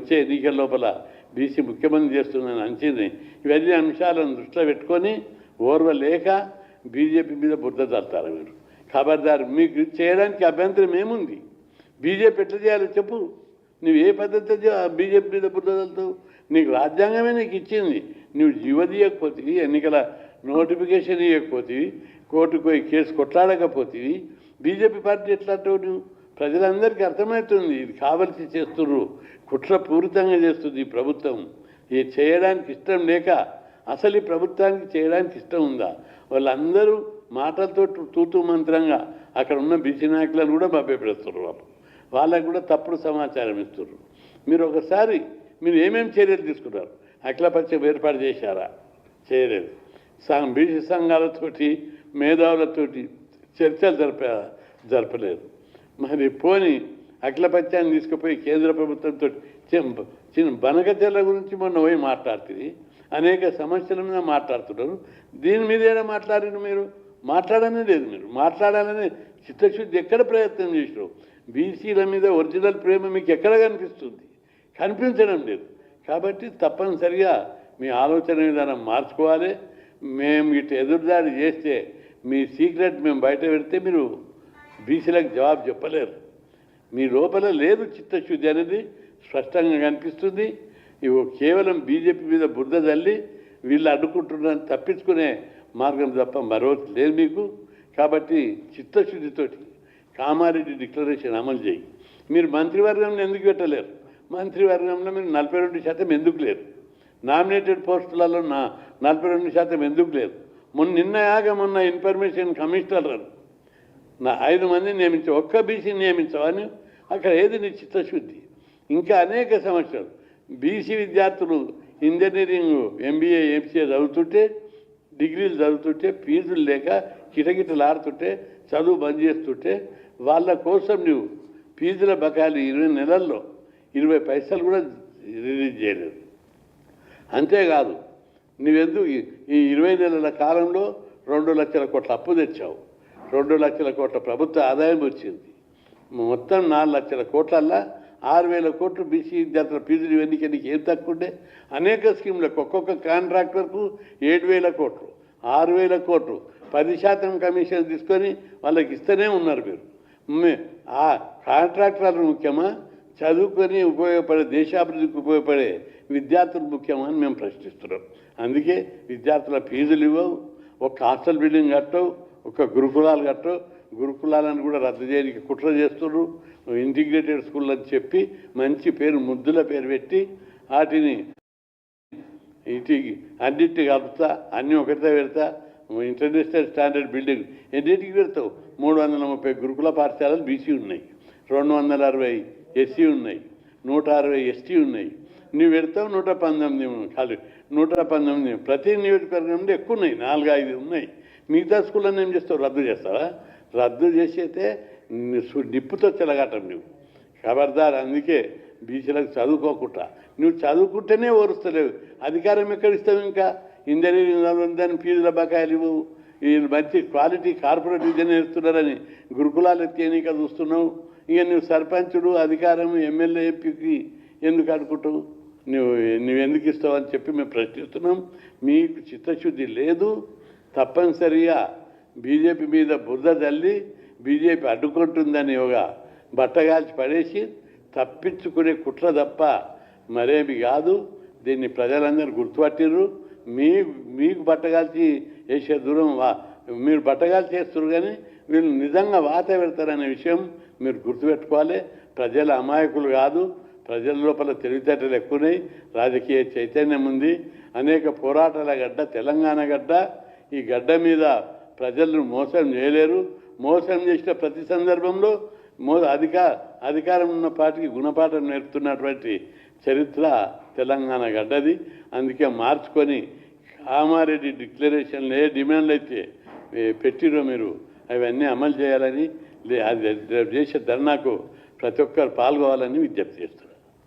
వచ్చే ఎన్నికల లోపల బీసీ ముఖ్యమంత్రి చేస్తుందని అంచింది. ఇవన్నీ అంశాలను దృష్టిలో పెట్టుకొని ఓర్వలేక బీజేపీ మీద బురద చల్లుతారు మీరు. ఖబర్దారు, మీకు చేయడానికి అభ్యంతరం ఏముంది? బీజేపీ ఎట్లా చేయాలో చెప్పు. నువ్వు ఏ పద్ధతి బీజేపీ మీద బురద చల్లుతావు? నీకు రాజ్యాంగమే నీకు ఇచ్చింది. నువ్వు జీవదీయకపోతే, ఎన్నికల నోటిఫికేషన్ ఇవ్వకపోతే, కోర్టుకు పోయి కేసు కొట్లాడకపోతే బీజేపీ పార్టీ ఎట్లా అంటావు నువ్వు? ప్రజలందరికీ అర్థమవుతుంది ఇది కావలసి చేస్తున్నారు, కుట్రపూరితంగా చేస్తుంది ఈ ప్రభుత్వం. ఇది చేయడానికి ఇష్టం లేక, అసలు ఈ ప్రభుత్వానికి చేయడానికి ఇష్టం ఉందా? వాళ్ళందరూ మాటలతో తూతూ మంత్రంగా అక్కడ ఉన్న బీసీ నాయకులను కూడా మభ్యపెడుతున్నారు. వాళ్ళకు కూడా తప్పుడు సమాచారం ఇస్తున్నారు. మీరు ఒకసారి మీరు ఏమేమి చర్యలు తీసుకున్నారు? అఖిలపక్షం ఏర్పాటు చేశారా? చేయలేదు. బీసీ సంఘాలతోటి మేధావులతోటి చర్చలు జరపలేదు. మరి పోని అఖిలపక్షాన్ని తీసుకుపోయి కేంద్ర ప్రభుత్వంతో చిన్న బనకచెర్ల గురించి మొన్న పోయి మాట్లాడుతుంది, అనేక సమస్యల మీద మాట్లాడుతున్నారు. దీని మీద ఏడా మాట్లాడిన మీరు? మాట్లాడనే లేదు. మీరు మాట్లాడాలని చిత్తశుద్ధి ఎక్కడ ప్రయత్నం చేసినారు? బీసీల మీద ఒరిజినల్ ప్రేమ మీకు ఎక్కడ కనిపిస్తుంది? కనిపించడం లేదు. కాబట్టి తప్పనిసరిగా మీ ఆలోచన విధానం మార్చుకోవాలి. మేము ఇటు ఎదురుదాడి చేస్తే మీ సీక్రెట్ మేము బయట పెడితే మీరు బీసీలకు జవాబు చెప్పలేరు. మీ లోపల లేదు చిత్తశుద్ధి అనేది స్పష్టంగా కనిపిస్తుంది. ఇవి కేవలం బీజేపీ మీద బురద చల్లి వీళ్ళు అడ్డుకుంటున్నారని తప్పించుకునే మార్గం తప్ప మరొకటి లేదు మీకు. కాబట్టి చిత్తశుద్ధితోటి కామారెడ్డి డిక్లరేషన్ అమలు చేయి. మీరు మంత్రివర్గంలో ఎందుకు పెట్టలేరు? మంత్రివర్గంలో మీరు 42% ఎందుకు లేరు? నామినేటెడ్ పోస్టులలో 42% ఎందుకు లేదు? మొన్న ఇన్ఫర్మేషన్ కమిషనర్ 5 మందిని నియమించావు, ఒక్క బీసీని నియమించావని. అక్కడ ఏది నీ చిత్తశుద్ధి? ఇంకా అనేక సమస్యలు. బీసీ విద్యార్థులు ఇంజనీరింగ్, ఎంబీఏ, ఎంసీఏ చదువుతుంటే, డిగ్రీలు చదువుతుంటే ఫీజులు లేక కిటకిటలాడుతుంటే, చదువు బంద్ చేస్తుంటే వాళ్ళ కోసం నువ్వు ఫీజుల బకాయిలు 20 నెలల్లో 20 పైసలు కూడా రిలీజ్ చేయలేదు. అంతేకాదు, నువ్వెందుకు ఈ 20 నెలల కాలంలో 2 లక్షల కోట్ల అప్పు తెచ్చావు. 2 లక్షల కోట్ల ప్రభుత్వ ఆదాయం వచ్చింది. మొత్తం 4 లక్షల కోట్లల్లా 6,000 కోట్లు బీసీ విద్యార్థుల ఫీజులు ఇవన్నీకి నీకు ఏం తక్కువ ఉండే? అనేక స్కీములకు ఒక్కొక్క కాంట్రాక్టర్కు 7,000 కోట్లు, 6,000 కోట్లు 10% కమిషన్ తీసుకొని వాళ్ళకి ఇస్తూనే ఉన్నారు. మీరు ఆ కాంట్రాక్టర్లు ముఖ్యమా, చదువుకొని ఉపయోగపడే దేశాభివృద్ధికి ఉపయోగపడే విద్యార్థులు ముఖ్యమా అని మేము ప్రశ్నిస్తున్నాం. అందుకే విద్యార్థుల ఫీజులు ఇవ్వవు, ఒక హాస్టల్ బిల్డింగ్ కట్టవు, ఒక గురుకులాలు కట్టవు. గురుకులాలను కూడా రద్దు చేయడానికి కుట్ర చేస్తున్నారు. ఇంటిగ్రేటెడ్ స్కూల్ అని చెప్పి మంచి పేరు, ముద్దుల పేరు పెట్టి వాటిని అన్నింటికి కలుపుతా, అన్నీ ఒకటే పెడతా. ఇంటర్నేషనల్ స్టాండర్డ్ బిల్డింగ్ ఎన్నింటికి పెడతావు? 330 గురుకుల పాఠశాలలు బీసీ ఉన్నాయి, 260 ఎస్సీ ఉన్నాయి, 160 ఎస్టీ ఉన్నాయి. నువ్వు పెడతావు 119 ఖాళీ, 119 ప్రతి నియోజకవర్గంలో ఎక్కువ ఉన్నాయి, 4-5 ఉన్నాయి. మిగతా స్కూళ్ళని ఏం చేస్తావు? రద్దు చేస్తావా? రద్దు చేసేస్తే నిప్పుతో చెలగాటం నువ్వు. ఖబర్దార్. అందుకే బీసీలకు చదువుకోకుండా, నువ్వు చదువుకుంటేనే ఓరుస్తలేవు. అధికారం ఎక్కడ ఇస్తావు? ఇంకా ఇంజనీరింగ్ దాని ఫీజుల బకాయిలు ఇవ్వు. వీళ్ళు మంచి క్వాలిటీ కార్పొరేట్ విద్య నేర్చుతున్నారని గురుకులాలు ఎన్నిక చూస్తున్నావు. ఇక నువ్వు సర్పంచుడు, అధికారం, ఎమ్మెల్యే, ఎంపీకి ఎందుకు అనుకుంటావు? నువ్వెందుకు ఇస్తావు అని చెప్పి మేము ప్రశ్నిస్తున్నాం. మీకు చిత్తశుద్ధి లేదు. తప్పనిసరిగా బీజేపీ మీద బురద చల్లి బీజేపీ అడ్డుకుంటుందని ఒక బట్టగాల్చి పడేసి తప్పించుకునే కుట్ర తప్ప మరేమి కాదు. దీన్ని ప్రజలందరూ గుర్తుపట్టిర్రు. మీకు బట్టగాల్చి వేసే దూరం మీరు బట్టగాల్చి చేస్తున్నారు, కానీ వీళ్ళు నిజంగా వాత పెడతారనే విషయం మీరు గుర్తుపెట్టుకోవాలి. ప్రజల అమాయకులు కాదు. ప్రజల లోపల తెలివితేటలు ఎక్కువన్నాయి, రాజకీయ చైతన్యం ఉంది. అనేక పోరాటాల గడ్డ తెలంగాణ గడ్డ. ఈ గడ్డ మీద ప్రజలను మోసం చేయలేరు. మోసం చేసిన ప్రతి సందర్భంలో అధికారం ఉన్న పార్టీకి గుణపాఠం నేర్పుతున్నటువంటి చరిత్ర తెలంగాణ గడ్డది. అందుకే మార్చుకొని కామారెడ్డి డిక్లరేషన్లు ఏ డిమాండ్లు అయితే పెట్టిరో మీరు అవన్నీ అమలు చేయాలని, అది చేసే ధర్నాకు ప్రతి ఒక్కరు పాల్గొవాలని విజ్ఞప్తి చేస్తున్నారు.